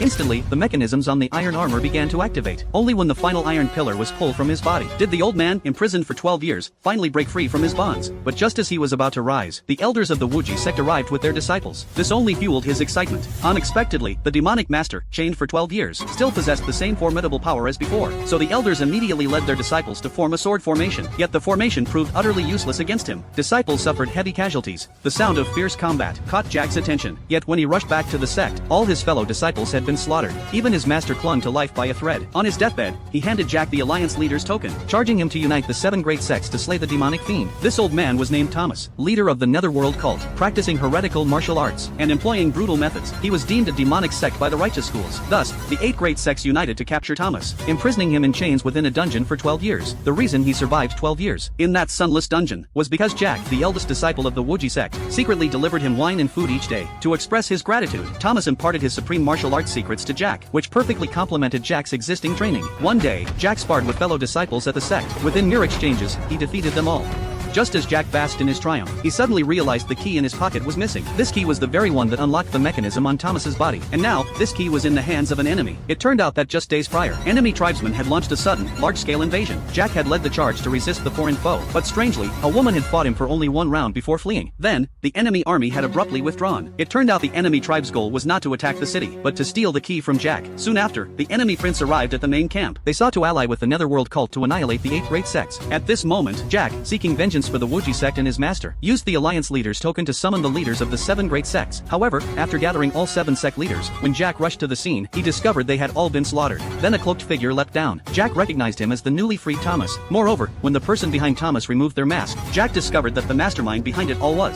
Instantly, the mechanisms on the iron armor began to activate. Only when the final iron pillar was pulled from his body did the old man, imprisoned for 12 years, finally break free from his bonds. But just as he was about to rise, the elders of the Wuji sect arrived with their disciples. This only fueled his excitement. Unexpectedly, the demonic master, chained for 12 years, still possessed the same formidable power as before. So the elders immediately led their disciples to form a sword formation. Yet the formation proved utterly useless against him. Disciples suffered heavy casualties. The sound of fierce combat caught Jack's attention. Yet when he rushed back to the sect, all his fellow disciples had been slaughtered. Even his master clung to life by a thread. On his deathbed, he handed Jack the Alliance leader's token, charging him to unite the 7 great sects to slay the demonic fiend. This old man was named Thomas, leader of the Netherworld cult, practicing heretical martial arts and employing brutal methods. He was deemed a demonic sect by the righteous schools. Thus, the 8 great sects united to capture Thomas, imprisoning him in chains within a dungeon for 12 years. The reason he survived 12 years in that sunless dungeon was because Jack, the eldest disciple of the Wuji sect, secretly delivered him wine and food each day. To express his gratitude, Thomas imparted his supreme martial arts secrets to Jack, which perfectly complemented Jack's existing training. One day, Jack sparred with fellow disciples at the sect. Within mere exchanges, he defeated them all. Just as Jack basked in his triumph, he suddenly realized the key in his pocket was missing. This key was the very one that unlocked the mechanism on Thomas's body. And now, this key was in the hands of an enemy. It turned out that just days prior, enemy tribesmen had launched a sudden, large-scale invasion. Jack had led the charge to resist the foreign foe, but strangely, a woman had fought him for only 1 round before fleeing. Then, the enemy army had abruptly withdrawn. It turned out the enemy tribe's goal was not to attack the city, but to steal the key from Jack. Soon after, the enemy prince arrived at the main camp. They sought to ally with the Netherworld cult to annihilate the 8 great sects. At this moment, Jack, seeking vengeance for the Wuji sect and his master, used the Alliance leader's token to summon the leaders of the 7 great sects. However, after gathering all 7 sect leaders, when Jack rushed to the scene, he discovered they had all been slaughtered. Then a cloaked figure leapt down. Jack recognized him as the newly freed Thomas. Moreover, when the person behind Thomas removed their mask, Jack discovered that the mastermind behind it all was